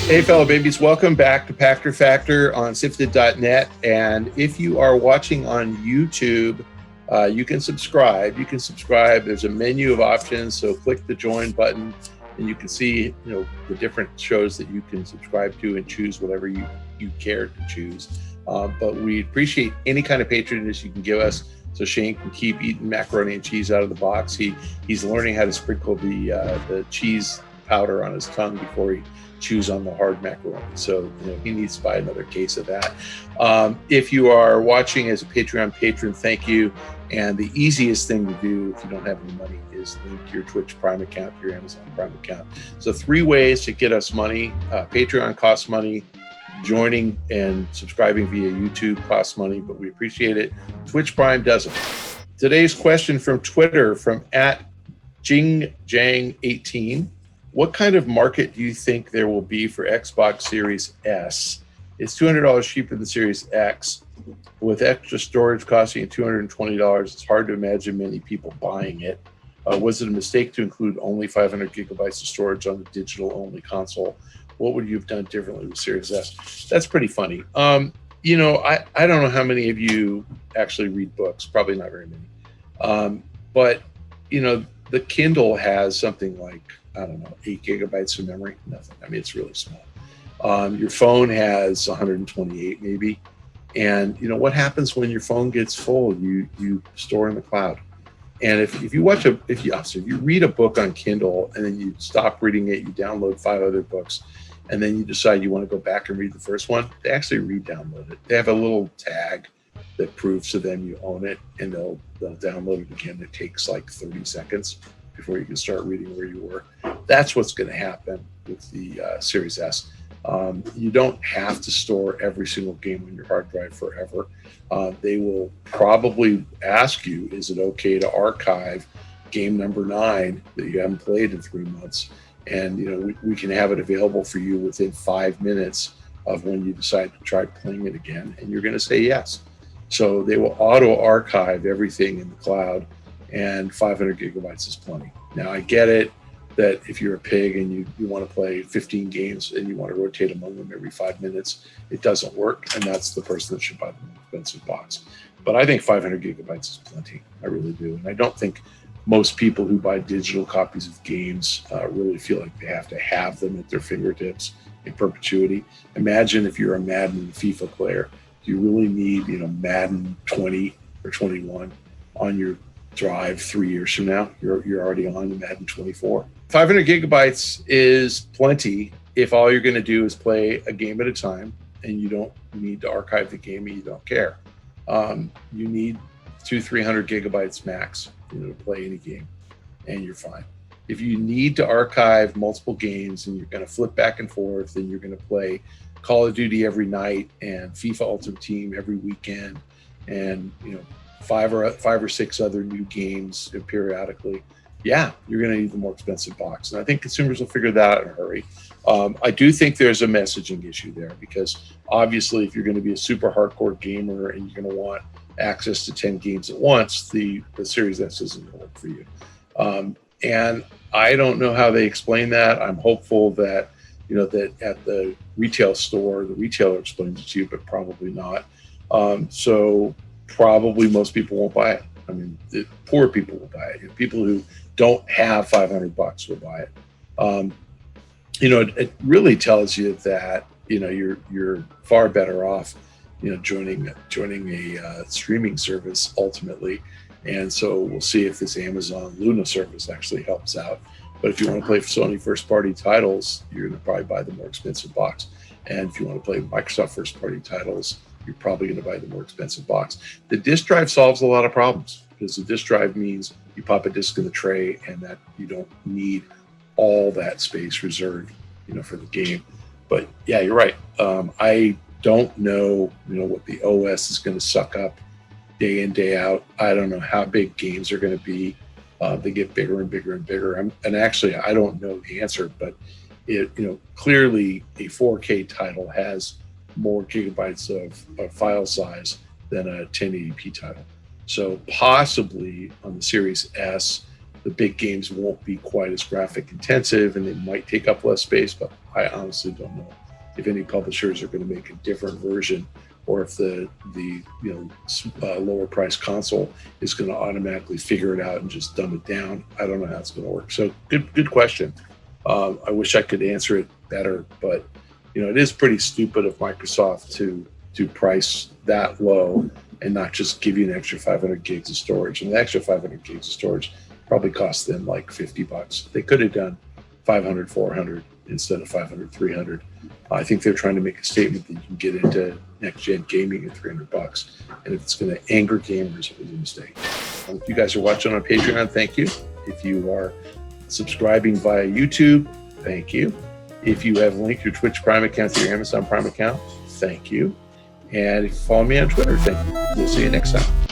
Hey, fellow babies, welcome back to Pachter Factor on SIFTD.net. And if you are watching on YouTube, you can subscribe. There's a menu of options, so click the join button, and you can see, the different shows that you can subscribe to and choose whatever you care to choose. But we appreciate any kind of patronage you can give us, so Shane can keep eating macaroni and cheese out of the box. He's learning how to sprinkle the cheese powder on his tongue before he chews on the hard macaroni. So he needs to buy another case of that. If you are watching as a Patreon patron, thank you. And the easiest thing to do if you don't have any money is link your Twitch Prime account, your Amazon Prime account. So 3 ways to get us money. Patreon costs money. Joining and subscribing via YouTube costs money, but we appreciate it. Twitch Prime doesn't. Today's question from Twitter from @JingJang18. What kind of market do you think there will be for Xbox Series S? It's $200 cheaper than Series X. With extra storage costing $220, it's hard to imagine many people buying it. Was it a mistake to include only 500 gigabytes of storage on the digital-only console? What would you have done differently with Series S? That's pretty funny. I don't know how many of you actually read books. Probably not very many. But the Kindle has something like, 8 gigabytes of memory. Nothing. I mean, it's really small. Your phone has 128 maybe. And what happens when your phone gets full? You store in the cloud. And if you read a book on Kindle and then you stop reading it, you download 5 other books, and then you decide you want to go back and read the first one, they actually re-download it. They have a little tag that proves to them you own it, and they'll download it again. It takes like 30 seconds before you can start reading where you were. That's what's going to happen with the Series S. You don't have to store every single game on your hard drive forever. They will probably ask you, is it okay to archive game number 9 that you haven't played in 3 months? And we can have it available for you within 5 minutes of when you decide to try playing it again, and you're going to say yes. So they will auto archive everything in the cloud, and 500 gigabytes is plenty. Now, I get it that if you're a pig and you want to play 15 games and you want to rotate among them every 5 minutes, it doesn't work, and that's the person that should buy the more expensive box. But I think 500 gigabytes is plenty. I really do. And I don't think most people who buy digital copies of games really feel like they have to have them at their fingertips in perpetuity. Imagine if you're a Madden and FIFA player. Do you really need Madden 20 or 21 on your drive 3 years from now? You're already on the Madden 24. 500 gigabytes is plenty if all you're going to do is play a game at a time and you don't need to archive the game and you don't care. You need 200-300 gigabytes max to play any game, and you're fine. If you need to archive multiple games and you're going to flip back and forth and you're going to play Call of Duty every night and FIFA Ultimate Team every weekend and 5 or 6 other new games periodically, you're going to need the more expensive box. And I think consumers will figure that out in a hurry. I do think there's a messaging issue there, because obviously if you're going to be a super hardcore gamer and you're going to want access to 10 games at once, the Series S isn't going to work for you. And I don't know how they explain that. I'm hopeful that that at the retail store, the retailer explains it to you, but probably not. So probably most people won't buy it. I mean, the poor people will buy it. People who don't have $500 will buy it. It really tells you that you're far better off joining a streaming service ultimately. And so we'll see if this Amazon Luna service actually helps out. But if you want to play Sony first-party titles, you're going to probably buy the more expensive box. And if you want to play Microsoft first-party titles, you're probably going to buy the more expensive box. The disk drive solves a lot of problems, because the disk drive means you pop a disk in the tray and that you don't need all that space reserved, for the game. But yeah, you're right. I don't know, what the OS is going to suck up day in, day out. I don't know how big games are going to be. They get bigger and bigger and bigger. And actually, I don't know the answer, but clearly a 4K title has more gigabytes of file size than a 1080p title. So possibly on the Series S, the big games won't be quite as graphic intensive and they might take up less space, but I honestly don't know if any publishers are going to make a different version, or if the lower price console is going to automatically figure it out and just dumb it down. I don't know how it's going to work. So good question. I wish I could answer it better, but it is pretty stupid of Microsoft to price that low and not just give you an extra 500 gigs of storage. And the extra 500 gigs of storage probably cost them like $50. They could have done 500, 400 instead of 500, 300. I think they're trying to make a statement that you can get into next-gen gaming at $300. And if it's going to anger gamers, it was a mistake. If you guys are watching on Patreon, thank you. If you are subscribing via YouTube, thank you. If you have linked your Twitch Prime account to your Amazon Prime account, thank you. And if you follow me on Twitter, thank you. We'll see you next time.